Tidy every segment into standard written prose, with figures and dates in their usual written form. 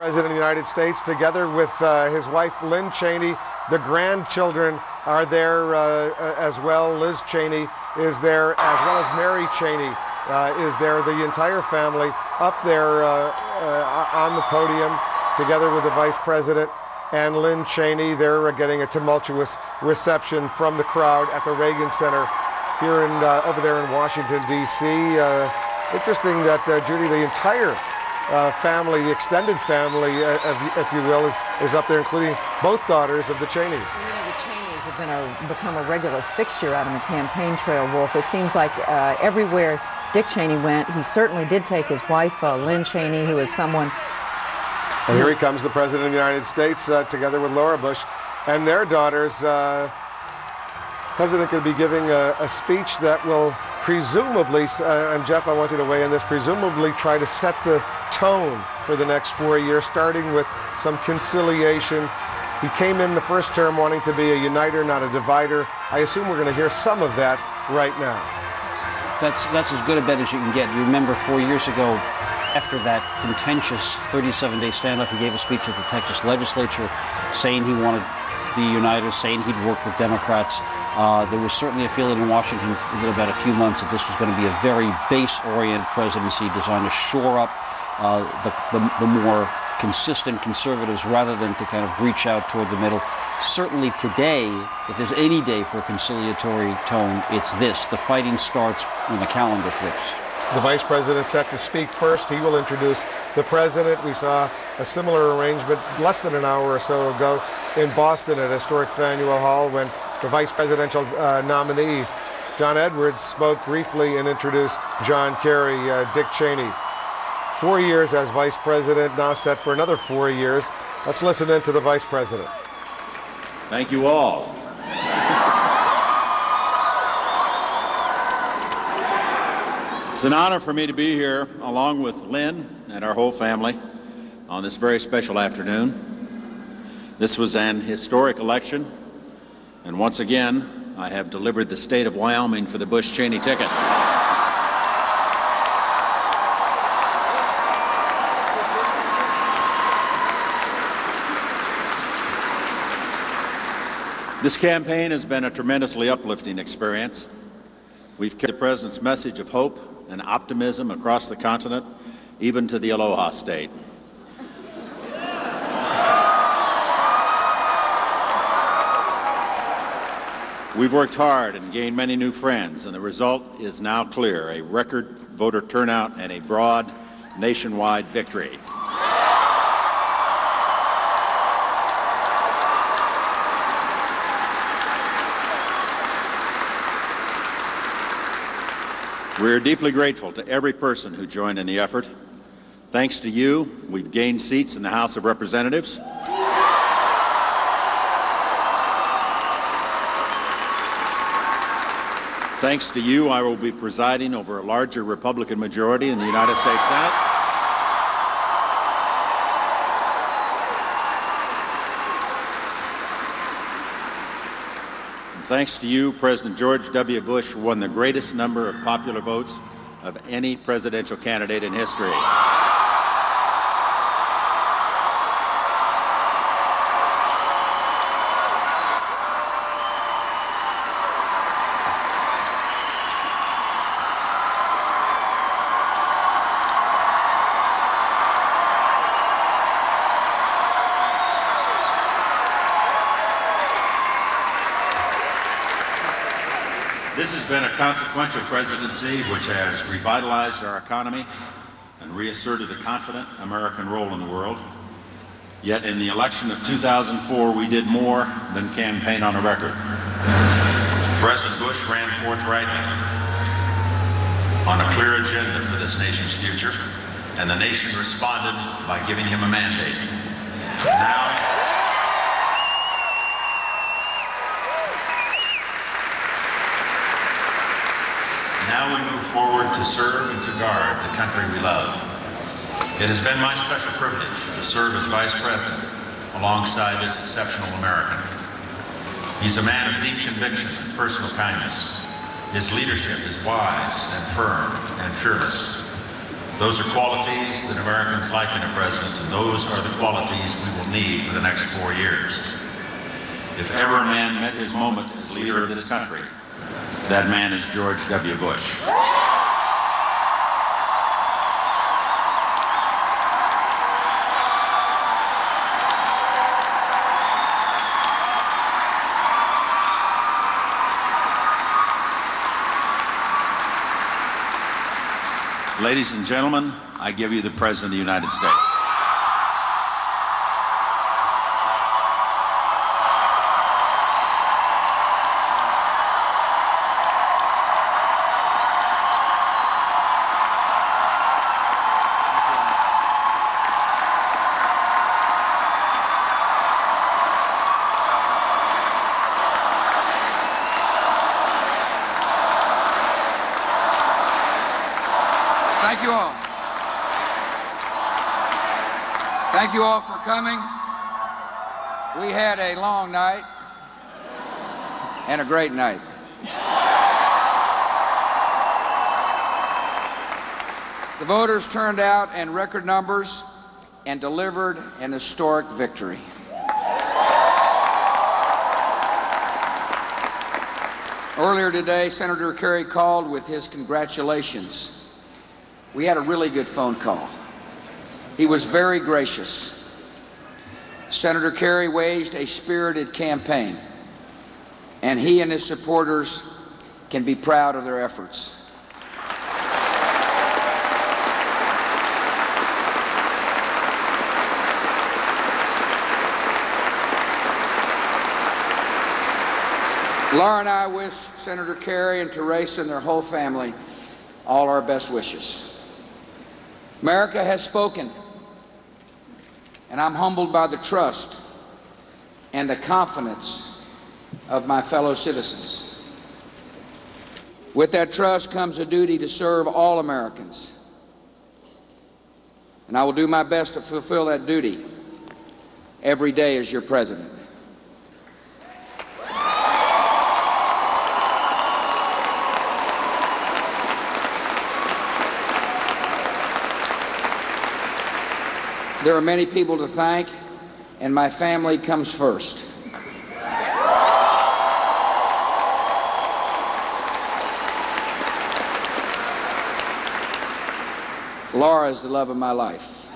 President of the United States, together with his wife Lynne Cheney. The grandchildren are there as well. Liz Cheney is there, as well as Mary Cheney is there. The entire family up there on the podium, together with the Vice President and Lynne Cheney. They're getting a tumultuous reception from the crowd at the Reagan Center here in over there in Washington, D.C. Interesting that, Judy, the entire family, the extended family, if you will, is up there, including both daughters of the Cheneys. You know, the Cheneys have become a regular fixture out on the campaign trail, Wolf. It seems like everywhere Dick Cheney went, he certainly did take his wife, Lynne Cheney, who is someone... And here he comes, the President of the United States, together with Laura Bush and their daughters. President could be giving a speech that will presumably, and Jeff, I want you to weigh in this, presumably try to set the tone for the next 4 years, starting with some conciliation. He came in the first term wanting to be a uniter, not a divider. I assume we're going to hear some of that right now. That's as good a bet as you can get. You remember 4 years ago, after that contentious 37-day standoff, he gave a speech at the Texas legislature saying he wanted the uniters, saying he'd work with Democrats. There was certainly a feeling in Washington within about a few months that this was going to be a very base-oriented presidency designed to shore up the more consistent conservatives rather than to kind of reach out toward the middle. Certainly today, if there's any day for a conciliatory tone, it's this. The fighting starts when the calendar flips. The Vice President set to speak first. He will introduce the President. We saw a similar arrangement less than an hour or so ago in Boston at historic Faneuil Hall when the Vice Presidential nominee, John Edwards, spoke briefly and introduced John Kerry, Dick Cheney. 4 years as Vice President, now set for another 4 years. Let's listen in to the Vice President. Thank you all. It's an honor for me to be here along with Lynne and our whole family on this very special afternoon. This was an historic election, and once again, I have delivered the state of Wyoming for the Bush-Cheney ticket. This campaign has been a tremendously uplifting experience. We've carried the President's message of hope and optimism across the continent, even to the Aloha State. We've worked hard and gained many new friends, and the result is now clear: a record voter turnout and a broad nationwide victory. We are deeply grateful to every person who joined in the effort. Thanks to you, we've gained seats in the House of Representatives. Thanks to you, I will be presiding over a larger Republican majority in the United States Senate. Thanks to you, President George W. Bush won the greatest number of popular votes of any presidential candidate in history. This has been a consequential presidency which has revitalized our economy and reasserted a confident American role in the world. Yet in the election of 2004, we did more than campaign on a record. President Bush ran forthrightly on a clear agenda for this nation's future, and the nation responded by giving him a mandate. Now we move forward to serve and to guard the country we love. It has been my special privilege to serve as Vice President alongside this exceptional American. He's a man of deep conviction and personal kindness. His leadership is wise and firm and fearless. Those are qualities that Americans like in a president, and those are the qualities we will need for the next 4 years. If ever a man met his moment as leader of this country, that man is George W. Bush. Ladies and gentlemen, I give you the President of the United States. Thank you all. Thank you all for coming. We had a long night and a great night. The voters turned out in record numbers and delivered an historic victory. Earlier today, Senator Kerry called with his congratulations. We had a really good phone call. He was very gracious. Senator Kerry waged a spirited campaign, and he and his supporters can be proud of their efforts. Laura and I wish Senator Kerry and Teresa and their whole family all our best wishes. America has spoken, and I'm humbled by the trust and the confidence of my fellow citizens. With that trust comes a duty to serve all Americans, and I will do my best to fulfill that duty every day as your president. There are many people to thank, and my family comes first. Laura is the love of my life.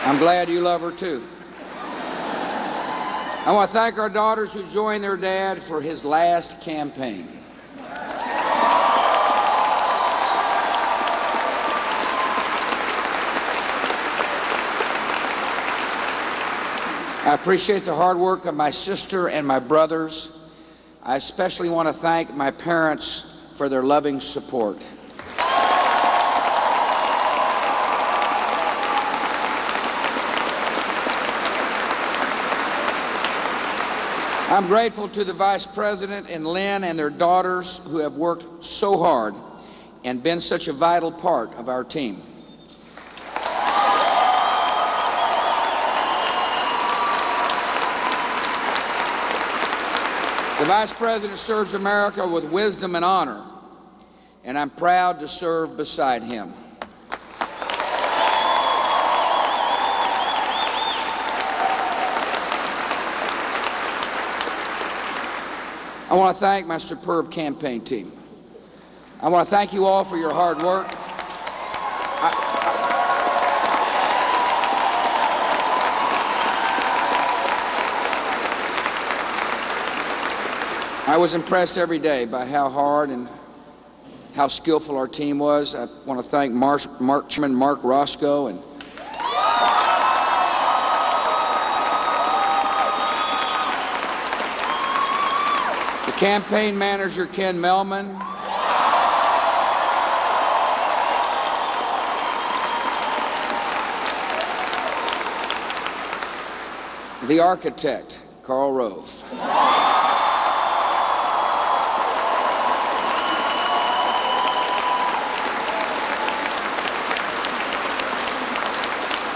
I'm glad you love her too. I want to thank our daughters who joined their dad for his last campaign. I appreciate the hard work of my sister and my brothers. I especially want to thank my parents for their loving support. I'm grateful to the Vice President and Lynne and their daughters who have worked so hard and been such a vital part of our team. The Vice President serves America with wisdom and honor, and I'm proud to serve beside him. I want to thank my superb campaign team. I want to thank you all for your hard work. I was impressed every day by how hard and how skillful our team was. I want to thank Chairman Mark Roscoe and campaign manager Ken Melman, the architect Karl Rove,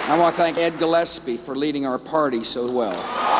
I want to thank Ed Gillespie for leading our party so well.